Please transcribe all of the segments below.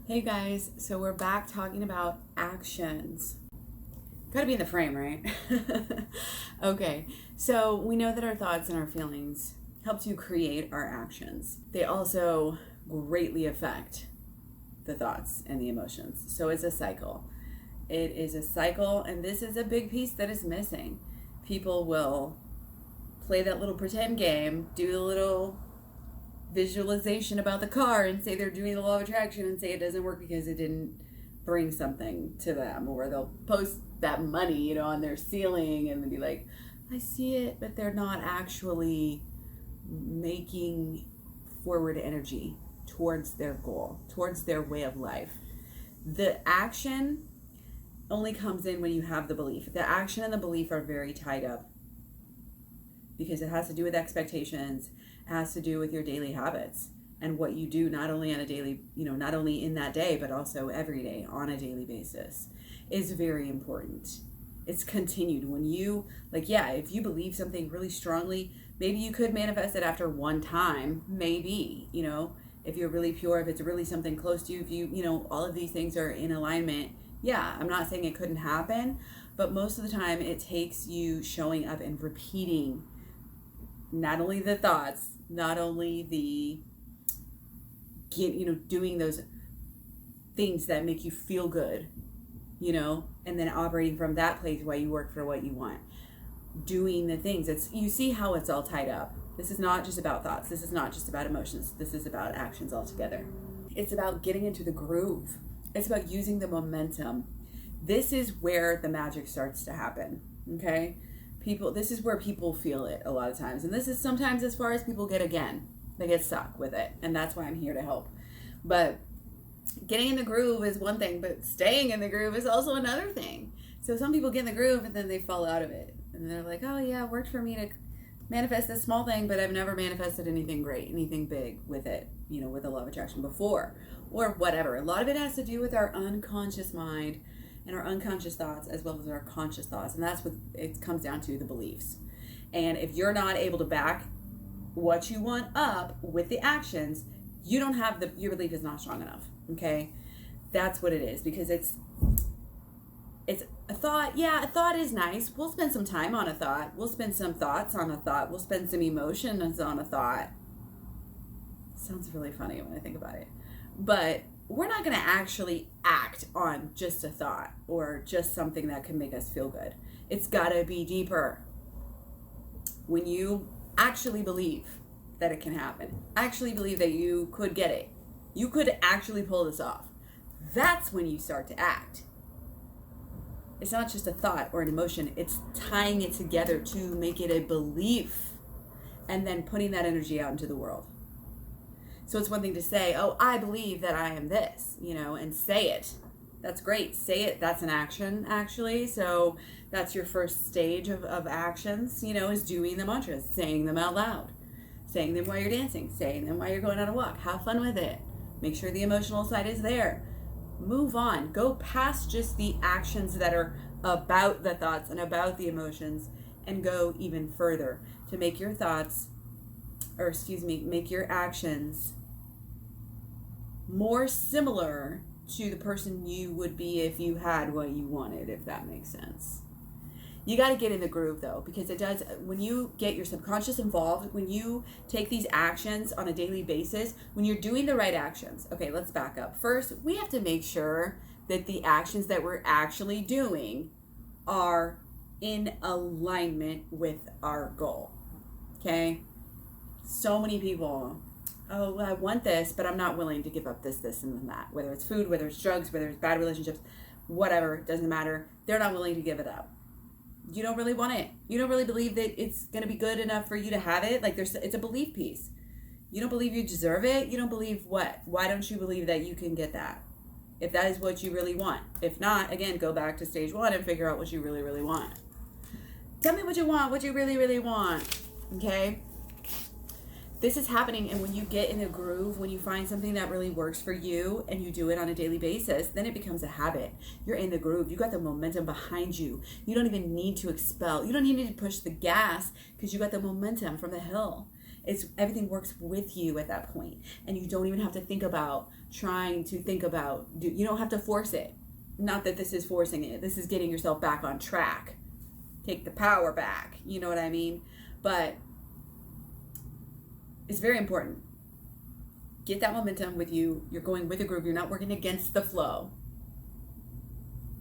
Hey guys, so we're back talking about actions. Gotta be in the frame, right? Okay, so we know that our thoughts and our feelings help to create our actions. They also greatly affect the thoughts and the emotions. So it's a cycle. It is a cycle, and this is a big piece that is missing. People will play that little pretend game, do a little visualization about the car and say they're doing the law of attraction and say it doesn't work because it didn't bring something to them, or they'll post that money, on their ceiling and be like, I see it, but they're not actually making forward energy towards their goal, towards their way of life. The action only comes in when you have the belief. The action and the belief are very tied up because it has to do with expectations. It has to do with your daily habits and what you do, not only on a daily, not only in that day, but also every day on a daily basis is very important. It's continued. When you, if you believe something really strongly, maybe you could manifest it after one time, maybe, if you're really pure, if it's really something close to you, if you, all of these things are in alignment. Yeah, I'm not saying it couldn't happen, but most of the time it takes you showing up and repeating not only the thoughts, not only the, doing those things that make you feel good, and then operating from that place while you work for what you want. Doing the things. You see how it's all tied up. This is not just about thoughts. This is not just about emotions. This is about actions altogether. It's about getting into the groove. It's about using the momentum. This is where the magic starts to happen, okay? This is where people feel it a lot of times. And this is sometimes as far as people get again. They get stuck with it. And that's why I'm here to help. But getting in the groove is one thing, but staying in the groove is also another thing. So some people get in the groove and then they fall out of it. And they're like, oh yeah, it worked for me to manifest this small thing, but I've never manifested anything great, anything big with it, with the law of attraction before. Or whatever. A lot of it has to do with our unconscious mind and our unconscious thoughts as well as our conscious thoughts. And that's what it comes down to, the beliefs. And if you're not able to back what you want up with the actions, you don't have your belief is not strong enough. Okay? That's what it is, because it's a thought. Yeah, a thought is nice. We'll spend some time on a thought. We'll spend some thoughts on a thought. We'll spend some emotions on a thought. Sounds really funny when I think about it. But we're not going to actually act on just a thought or just something that can make us feel good. It's got to be deeper. When you actually believe that it can happen, actually believe that you could get it, you could actually pull this off, that's when you start to act. It's not just a thought or an emotion. It's tying it together to make it a belief and then putting that energy out into the world. So it's one thing to say, oh, I believe that I am this, and say it. That's great. Say it. That's an action, actually. So that's your first stage of actions, is doing the mantras, saying them out loud, saying them while you're dancing, saying them while you're going on a walk. Have fun with it. Make sure the emotional side is there. Move on. Go past just the actions that are about the thoughts and about the emotions and go even further to make your make your actions more similar to the person you would be if you had what you wanted, if that makes sense. You got to get in the groove though, because it does, when you get your subconscious involved, when you take these actions on a daily basis, when you're doing the right actions. Okay, let's back up. First, we have to make sure that the actions that we're actually doing are in alignment with our goal. Okay? So many people, oh, I want this, but I'm not willing to give up this, and that. Whether it's food, whether it's drugs, whether it's bad relationships, whatever, doesn't matter. They're not willing to give it up. You don't really want it. You don't really believe that it's going to be good enough for you to have it. It's a belief piece. You don't believe you deserve it. You don't believe what? Why don't you believe that you can get that? If that is what you really want. If not, again, go back to stage one and figure out what you really, really want. Tell me what you want, what you really, really want. Okay? This is happening, and when you get in the groove, when you find something that really works for you and you do it on a daily basis, then it becomes a habit. You're in the groove. You got the momentum behind you. You don't even need to expel. You don't even need to push the gas because you got the momentum from the hill. Everything works with you at that point, and you don't even have to think about you don't have to force it. Not that this is forcing it. This is getting yourself back on track. Take the power back. You know what I mean? But it's very important. Get that momentum with you. You're going with a group. You're not working against the flow.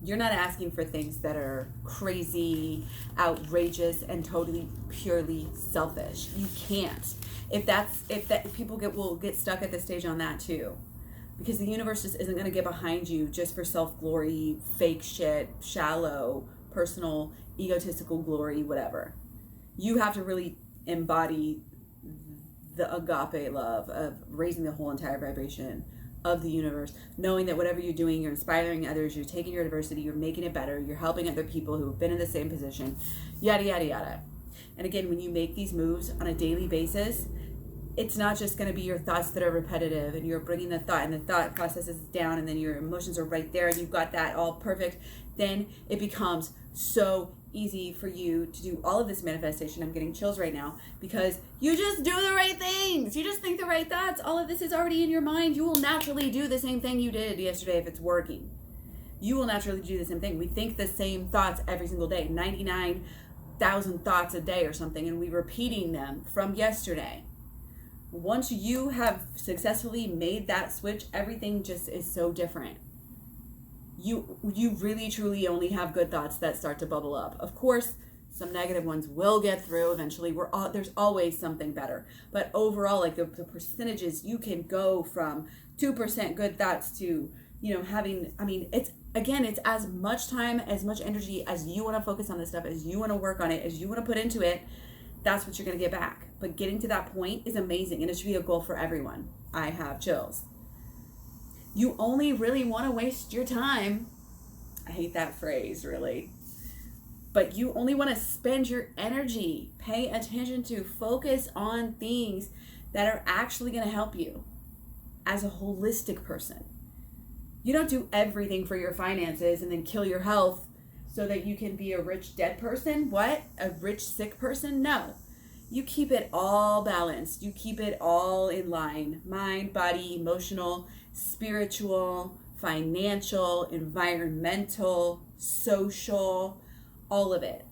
You're not asking for things that are crazy, outrageous, and totally purely selfish. You can't. People will get stuck at this stage on that too, because the universe just isn't going to get behind you just for self-glory, fake shit, shallow, personal, egotistical glory, whatever. You have to really embody the agape love of raising the whole entire vibration of the universe, knowing that whatever you're doing, you're inspiring others, you're taking your diversity, you're making it better, you're helping other people who have been in the same position, yada, yada, yada. And again, when you make these moves on a daily basis, it's not just going to be your thoughts that are repetitive and you're bringing the thought and the thought process is down and then your emotions are right there and you've got that all perfect. Then it becomes so easy for you to do all of this manifestation. I'm getting chills right now because you just do the right things. You just think the right thoughts. All of this is already in your mind. You will naturally do the same thing you did yesterday if it's working. You will naturally do the same thing. We think the same thoughts every single day, 99,000 thoughts a day or something, and we're repeating them from yesterday. Once you have successfully made that switch, everything just is so different. You really truly only have good thoughts that start to bubble up. Of course, some negative ones will get through eventually. There's always something better. But overall, like the percentages, you can go from 2% good thoughts to, it's as much time, as much energy as you want to focus on this stuff, as you want to work on it, as you want to put into it. That's what you're going to get back. But getting to that point is amazing, and it should be a goal for everyone. I have chills. You only really want to waste your time. I hate that phrase, really. But you only want to spend your energy, pay attention to, focus on things that are actually going to help you as a holistic person. You don't do everything for your finances and then kill your health so that you can be a rich dead person. What? A rich sick person? No. You keep it all balanced. You keep it all in line. Mind, body, emotional, spiritual, financial, environmental, social, all of it.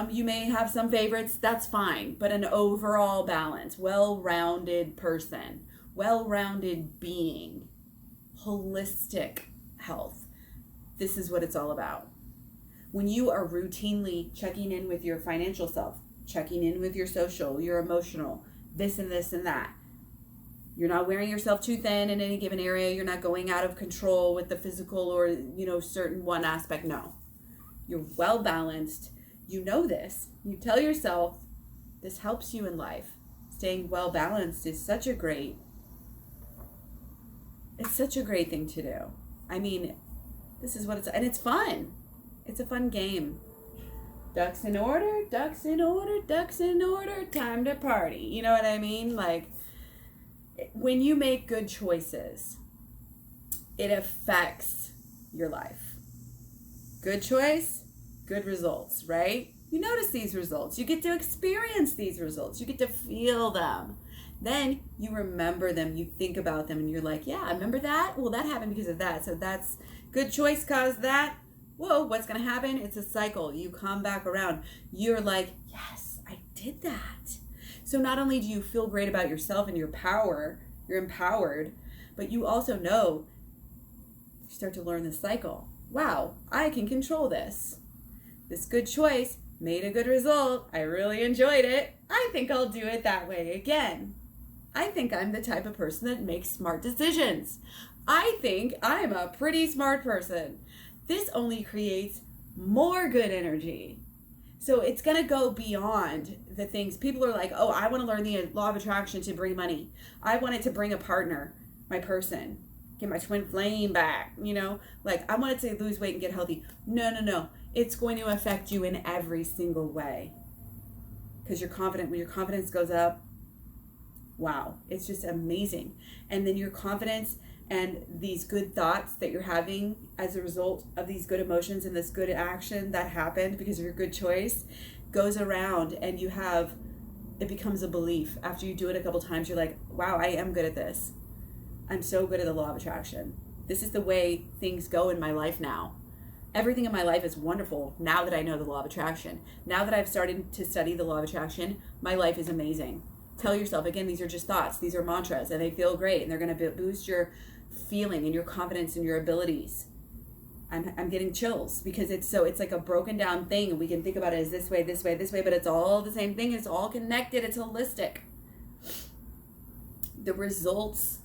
You may have some favorites, that's fine, but an overall balance, well-rounded person, well-rounded being, holistic health. This is what it's all about. When you are routinely checking in with your financial self, checking in with your social, your emotional, this and this and that, you're not wearing yourself too thin in any given area. You're not going out of control with the physical or, certain one aspect. No. You're well balanced. You know this. You tell yourself this helps you in life. Staying well balanced is such a great thing to do. I mean, this is what and it's fun. It's a fun game. Ducks in order, ducks in order, ducks in order, time to party. You know what I mean? Like, when you make good choices, it affects your life. Good choice, good results, right? You notice these results. You get to experience these results. You get to feel them. Then you remember them. You think about them and you're like, yeah, I remember that. Well, that happened because of that. So that's good choice caused that. Whoa, what's going to happen? It's a cycle. You come back around. You're like, yes, I did that. So not only do you feel great about yourself and your power, you're empowered, but you also know, you start to learn the cycle. Wow, I can control this. This good choice made a good result. I really enjoyed it. I think I'll do it that way again. I think I'm the type of person that makes smart decisions. I think I'm a pretty smart person. This only creates more good energy. So it's going to go beyond the things. People are like, oh, I want to learn the law of attraction to bring money. I want it to bring a partner, my person, get my twin flame back, like I want it to lose weight and get healthy. No. It's going to affect you in every single way because you're confident. When your confidence goes up, wow, it's just amazing. And then your confidence and these good thoughts that you're having as a result of these good emotions and this good action that happened because of your good choice goes around, and you have it becomes a belief. After you do it a couple times, you're like, wow, I am good at this. I'm so good at the law of attraction. This is the way things go in my life now. Everything in my life is wonderful now that I know the law of attraction. Now that I've started to study the law of attraction, my life is amazing. Tell yourself, again, these are just thoughts. These are mantras, and they feel great, and they're going to boost your feeling and your confidence and your abilities. I'm getting chills because it's like a broken down thing, and we can think about it as this way, this way, this way, but it's all the same thing. It's all connected. It's holistic. The results,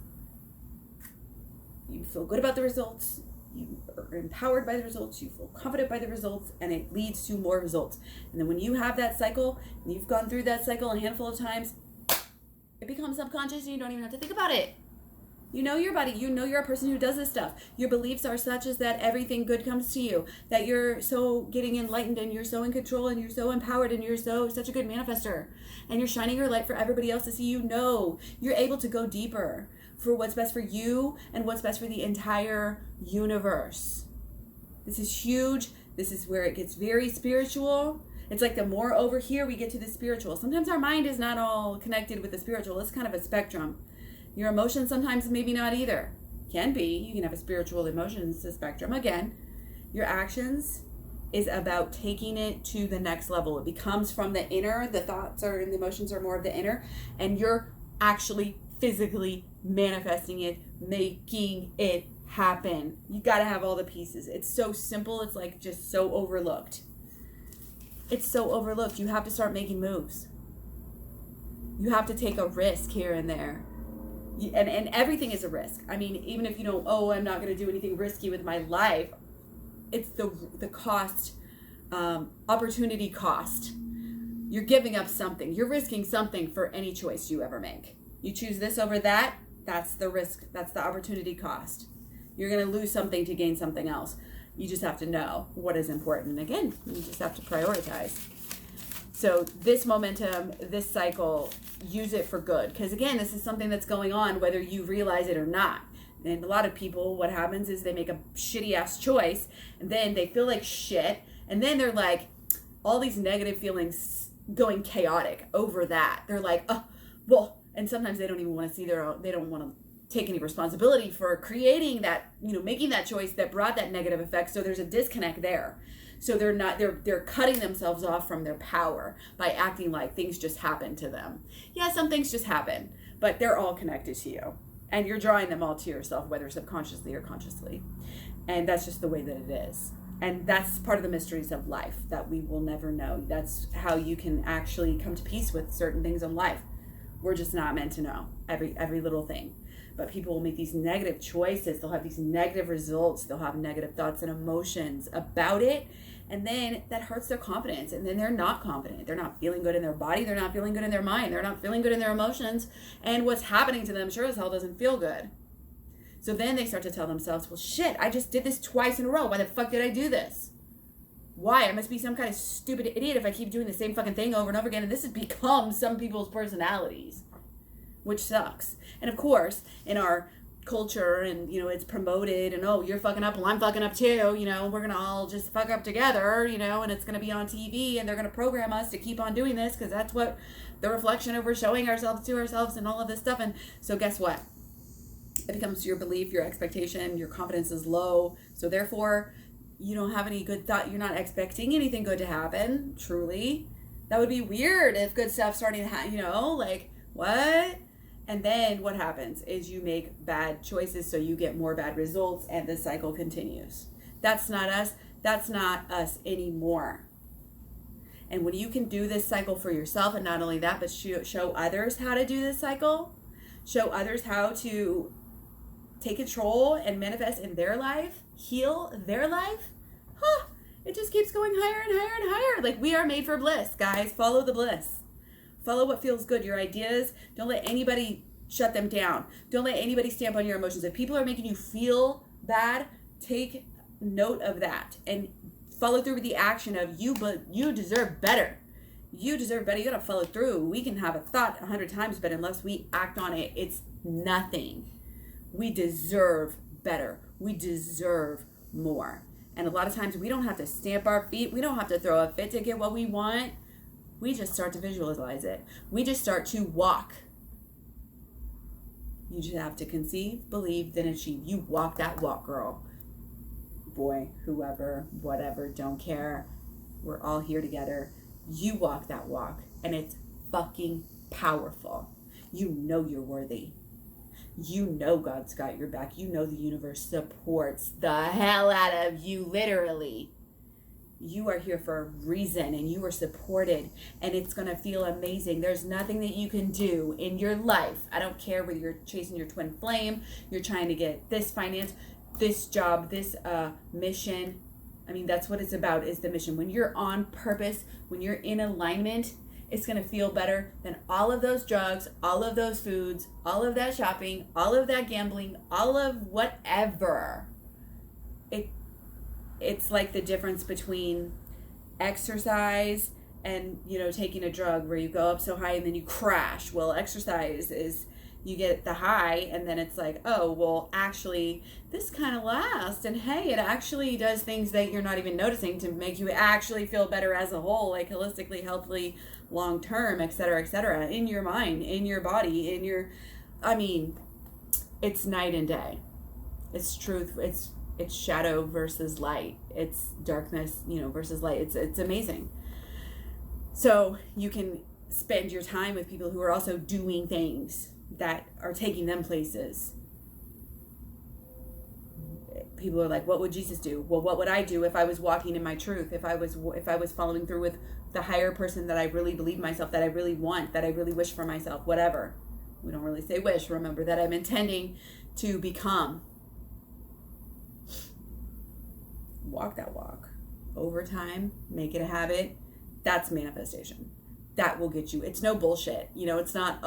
you feel good about the results. You are empowered by the results. You feel confident by the results, and it leads to more results. And then when you have that cycle, and you've gone through that cycle a handful of times, it becomes subconscious, and you don't even have to think about it. You know your body. You know you're a person who does this stuff. Your beliefs are such as that everything good comes to you, that you're so getting enlightened, and you're so in control, and you're so empowered, and you're such a good manifester, and you're shining your light for everybody else to see. You know you're able to go deeper for what's best for you and what's best for the entire universe. This is huge. This is where it gets very spiritual. It's like the more over here we get to the spiritual. Sometimes our mind is not all connected with the spiritual. It's kind of a spectrum. Your emotions sometimes maybe not either. Can be. You can have a spiritual emotions spectrum. Again, your actions is about taking it to the next level. It becomes from the inner. The thoughts are and the emotions are more of the inner. And you're actually physically manifesting it, making it happen. You got to have all the pieces. It's so simple. It's like just so overlooked. It's so overlooked. You have to start making moves. You have to take a risk here and there. And everything is a risk. I mean, even if you don't, I'm not going to do anything risky with my life, it's the cost, opportunity cost. You're giving up something. You're risking something for any choice you ever make. You choose this over that, that's the risk. That's the opportunity cost. You're going to lose something to gain something else. You just have to know what is important. And again, you just have to prioritize. So this momentum, this cycle, use it for good. Because again, this is something that's going on whether you realize it or not. And a lot of people, what happens is they make a shitty ass choice, and then they feel like shit, and then they're like, all these negative feelings going chaotic over that. They're like, and sometimes they don't even want to see they don't want to take any responsibility for creating that, making that choice that brought that negative effect. So there's a disconnect there. So they're cutting themselves off from their power by acting like things just happen to them. Yeah, some things just happen, but they're all connected to you. And you're drawing them all to yourself, whether subconsciously or consciously. And that's just the way that it is. And that's part of the mysteries of life that we will never know. That's how you can actually come to peace with certain things in life. We're just not meant to know every little thing. But people will make these negative choices. They'll have these negative results. They'll have negative thoughts and emotions about it. And then that hurts their confidence. And then they're not confident. They're not feeling good in their body. They're not feeling good in their mind. They're not feeling good in their emotions. And what's happening to them sure as hell doesn't feel good. So then they start to tell themselves, well, shit, I just did this twice in a row. Why the fuck did I do this? Why? I must be some kind of stupid idiot if I keep doing the same fucking thing over and over again. And this has become some people's personalities, which sucks. And of course, in our culture, and it's promoted, and you're fucking up, well, I'm fucking up too, we're gonna all just fuck up together, and it's gonna be on TV, and they're gonna program us to keep on doing this because that's what the reflection of we're showing ourselves to ourselves and all of this stuff. And so guess what? It becomes your belief, your expectation, your confidence is low. So therefore, you don't have any good thought. You're not expecting anything good to happen, truly. That would be weird if good stuff starting to happen, like, what? And then what happens is you make bad choices, so you get more bad results, and the cycle continues. That's not us. That's not us anymore. And when you can do this cycle for yourself, and not only that, but show others how to do this cycle, show others how to take control and manifest in their life, heal their life, it just keeps going higher and higher and higher. Like, we are made for bliss, guys. Follow the bliss. Follow what feels good. Your ideas, don't let anybody shut them down. Don't let anybody stamp on your emotions. If people are making you feel bad, take note of that and follow through with the action of but you deserve better. You deserve better. You gotta follow through. We can have a thought 100 times, but unless we act on it, it's nothing. We deserve better. We deserve more. And a lot of times we don't have to stamp our feet. We don't have to throw a fit to get what we want. We just start to visualize it. We just start to walk. You just have to conceive, believe, then achieve. You walk that walk, girl. Boy, whoever, whatever, don't care. We're all here together. You walk that walk, and it's fucking powerful. You know you're worthy. You know God's got your back. You know the universe supports the hell out of you, literally. You are here for a reason, and you are supported, and it's going to feel amazing. There's nothing that you can do in your life. I don't care whether you're chasing your twin flame, you're trying to get this finance, this job, this mission. I mean, that's what it's about, is the mission. When you're on purpose, when you're in alignment, it's going to feel better than all of those drugs, all of those foods, all of that shopping, all of that gambling, all of whatever. It's like the difference between exercise and, taking a drug where you go up so high and then you crash. Well, exercise is you get the high and then it's like, oh, well, actually, this kind of lasts. And hey, it actually does things that you're not even noticing to make you actually feel better as a whole, like holistically, healthily, long term, et cetera, in your mind, in your body, it's night and day. It's truth. It's shadow versus light. It's darkness, versus light. It's amazing. So you can spend your time with people who are also doing things that are taking them places. People are like, what would Jesus do? Well, what would I do if I was walking in my truth? If I was following through with the higher person that I really believe myself, that I really want, that I really wish for myself, whatever. We don't really say wish. Remember that I'm intending to become. Walk that walk. Over time, make it a habit. That's manifestation. That will get you. It's no bullshit. It's not,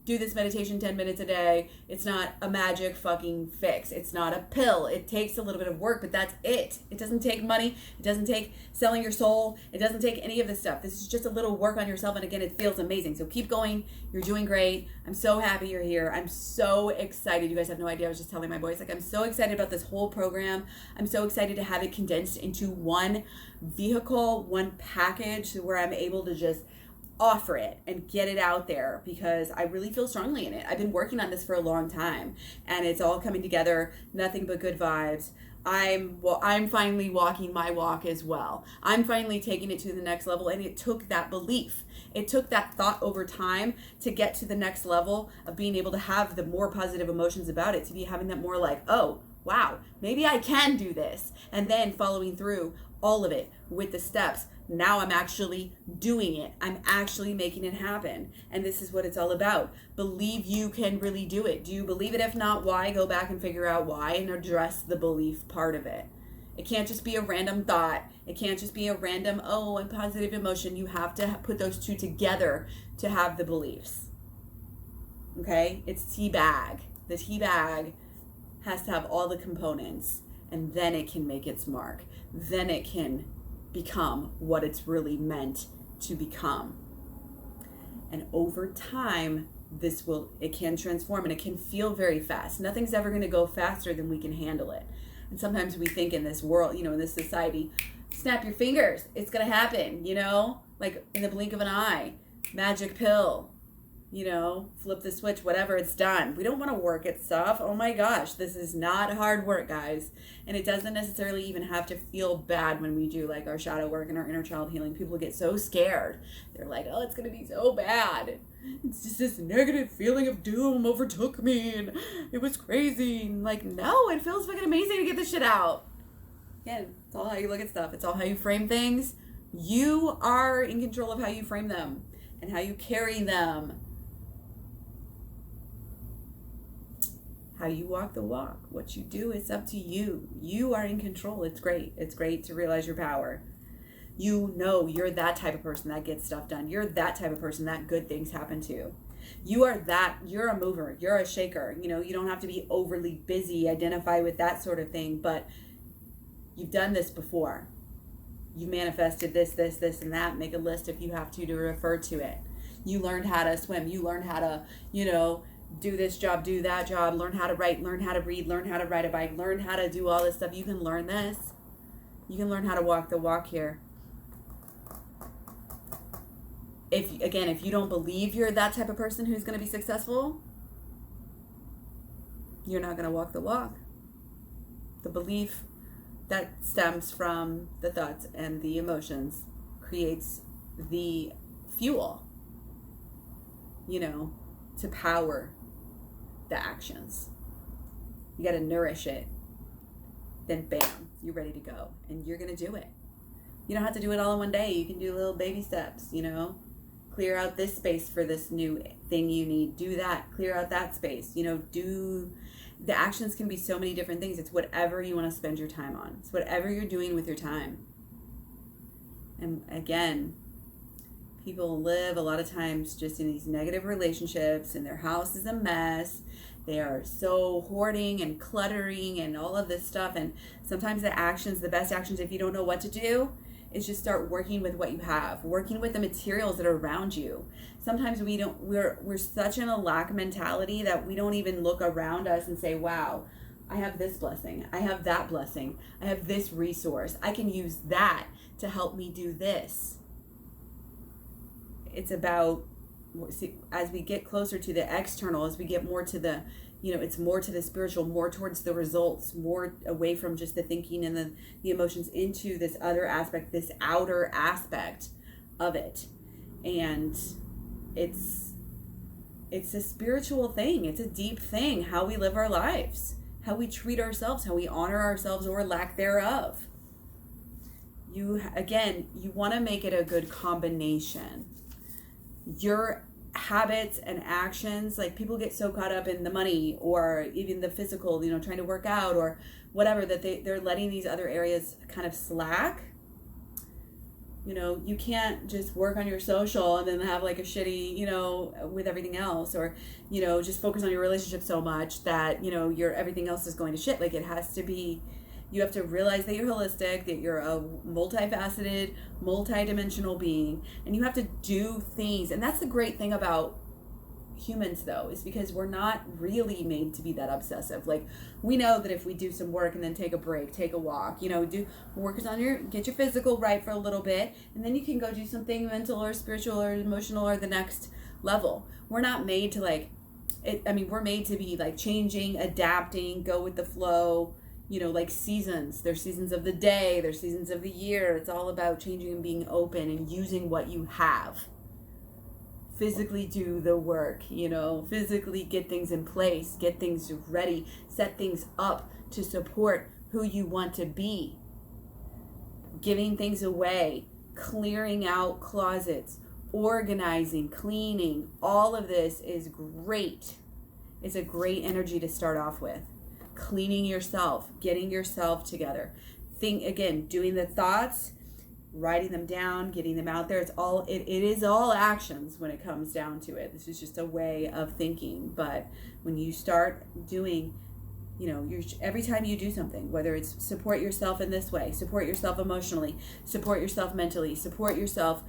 do this meditation 10 minutes a day. It's not a magic fucking fix. It's not a pill. It takes a little bit of work, but that's it. It doesn't take money. It doesn't take selling your soul. It doesn't take any of this stuff. This is just a little work on yourself. And again, it feels amazing. So keep going. You're doing great. I'm so happy you're here. I'm so excited. You guys have no idea. I was just telling my boys, I'm so excited about this whole program. I'm so excited to have it condensed into one vehicle, one package where I'm able to just offer it and get it out there, because I really feel strongly in it. I've been working on this for a long time and it's all coming together. Nothing but good vibes. I'm finally walking my walk as well. I'm finally taking it to the next level, and it took that belief. It took that thought over time to get to the next level of being able to have the more positive emotions about it, to be having that more like, oh, wow, maybe I can do this. And then following through all of it with the steps. Now I'm actually doing it. I'm actually making it happen. And this is what it's all about. Believe you can really do it. Do you believe it? If not, why? Go back and figure out why and address the belief part of it. It can't just be a random thought. It can't just be a random, a positive emotion. You have to put those two together to have the beliefs. Okay? It's tea bag. The tea bag has to have all the components, and then it can make its mark. Then it can become what it's really meant to become. And over time, it can transform, and it can feel very fast. Nothing's ever going to go faster than we can handle it. And sometimes we think in this world, in this society, snap your fingers, it's going to happen, like in the blink of an eye, magic pill, flip the switch, whatever, it's done. We don't want to work at stuff. Oh my gosh, this is not hard work, guys. And it doesn't necessarily even have to feel bad when we do like our shadow work and our inner child healing. People get so scared. They're like, oh, it's going to be so bad. It's just this negative feeling of doom overtook me and it was crazy. And like, no, it feels fucking amazing to get this shit out. Again, it's all how you look at stuff. It's all how you frame things. You are in control of how you frame them and how you carry them. How you walk the walk. What you do, it's up to you. You are in control. It's great. It's great to realize your power. You're that type of person that gets stuff done. You're that type of person that good things happen to. You're a mover. You're a shaker. You don't have to be overly busy, identify with that sort of thing, but you've done this before. You manifested this, and that. Make a list if you have to refer to it. You learned how to swim. You learned how to, do this job, do that job, learn how to write, learn how to read, learn how to ride a bike, learn how to do all this stuff. You can learn this. You can learn how to walk the walk here. if you don't believe you're that type of person who's going to be successful, you're not going to walk the walk. The belief that stems from the thoughts and the emotions creates the fuel, to power the actions. You got to nourish it. Then bam, you're ready to go. And you're going to do it. You don't have to do it all in one day. You can do little baby steps, Clear out this space for this new thing you need. Do that. Clear out that space. The actions can be so many different things. It's whatever you want to spend your time on. It's whatever you're doing with your time. And again, people live a lot of times just in these negative relationships, and their house is a mess. They are so hoarding and cluttering and all of this stuff. And sometimes the best actions, if you don't know what to do, is just start working with what you have, working with the materials that are around you. Sometimes we're such in a lack mentality that we don't even look around us and say, wow, I have this blessing, I have that blessing, I have this resource, I can use that to help me do this. It's about, as we get closer to the external, as we get more to the, it's more to the spiritual, more towards the results, more away from just the thinking and the emotions into this other aspect, this outer aspect of it. And it's a spiritual thing. It's a deep thing, how we live our lives, how we treat ourselves, how we honor ourselves or lack thereof. You want to make it a good combination. Your habits and actions, like people get so caught up in the money or even the physical, trying to work out or whatever, that they're letting these other areas kind of slack. You can't just work on your social and then have like a shitty, with everything else, or, just focus on your relationship so much that, your everything else is going to shit. Like it has to be, you have to realize that you're holistic, that you're a multifaceted, multidimensional being, and you have to do things. And that's the great thing about humans, though, is because we're not really made to be that obsessive. Like, we know that if we do some work and then take a break, take a walk, do work on get your physical right for a little bit, and then you can go do something mental or spiritual or emotional or the next level. We're not made to we're made to be like changing, adapting, go with the flow. Like seasons. There's seasons of the day, there's seasons of the year. It's all about changing and being open and using what you have. Physically do the work, physically get things in place, get things ready, set things up to support who you want to be. Giving things away, clearing out closets, organizing, cleaning, all of this is great. It's a great energy to start off with. Cleaning yourself, getting yourself together. Doing the thoughts, writing them down, getting them out there. It is all actions when it comes down to it. This is just a way of thinking. But when you start doing, every time you do something, whether it's support yourself in this way, support yourself emotionally, support yourself mentally, support yourself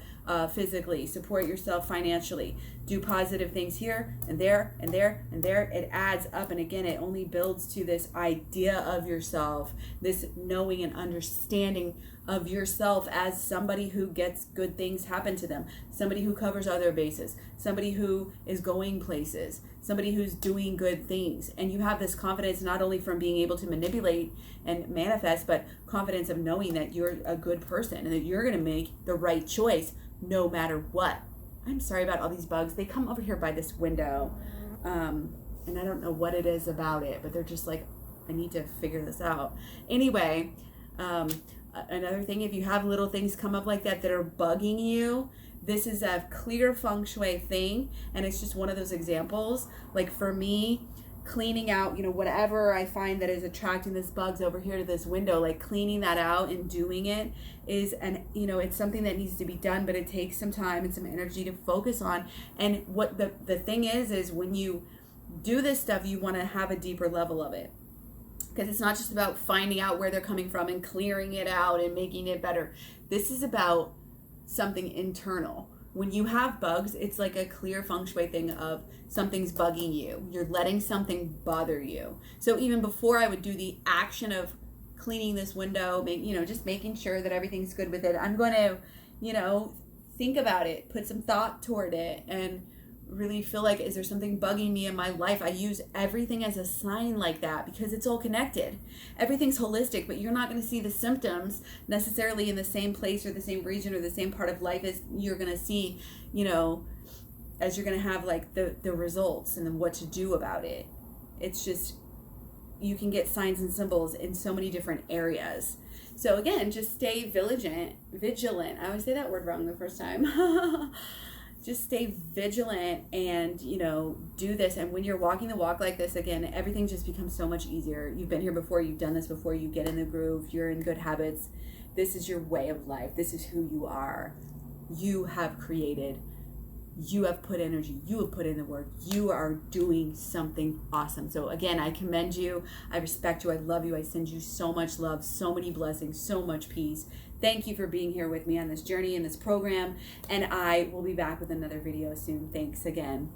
physically, support yourself financially, do positive things here and there and there and there. It adds up, and again, it only builds to this idea of yourself, this knowing and understanding of yourself as somebody who gets good things happen to them, somebody who covers other bases, somebody who is going places, somebody who's doing good things. And you have this confidence not only from being able to manipulate and manifest, but confidence of knowing that you're a good person and that you're going to make the right choice no matter what. I'm sorry about all these bugs. They come over here by this window, and I don't know what it is about it, but they're just like, I need to figure this out. Anyway, another thing, if you have little things come up like that are bugging you, this is a clear feng shui thing, and it's just one of those examples. Like for me, cleaning out, whatever I find that is attracting this bugs over here to this window, like cleaning that out and doing it is, it's something that needs to be done, but it takes some time and some energy to focus on. And what the thing is when you do this stuff, you want to have a deeper level of it. Because it's not just about finding out where they're coming from and clearing it out and making it better. This is about something internal. When you have bugs, it's like a clear feng shui thing of something's bugging you. You're letting something bother you. So even before I would do the action of cleaning this window, just making sure that everything's good with it, I'm going to, think about it, put some thought toward it, and really feel like, is there something bugging me in my life? I use everything as a sign like that because it's all connected. Everything's holistic, but you're not going to see the symptoms necessarily in the same place or the same region or the same part of life as you're going to see, you know, as you're going to have like the results and then what to do about it. It's just, you can get signs and symbols in so many different areas. So again, just stay vigilant. I always say that word wrong the first time. Just stay vigilant and, you know, do this. And when you're walking the walk like this, again, everything just becomes so much easier. You've been here before, you've done this before, you get in the groove, you're in good habits. This is your way of life. This is who you are. You have created. You have put energy. You have put in the work. You are doing something awesome. So again, I commend you. I respect you. I love you. I send you so much love, so many blessings, so much peace. Thank you for being here with me on this journey in this program. And I will be back with another video soon. Thanks again.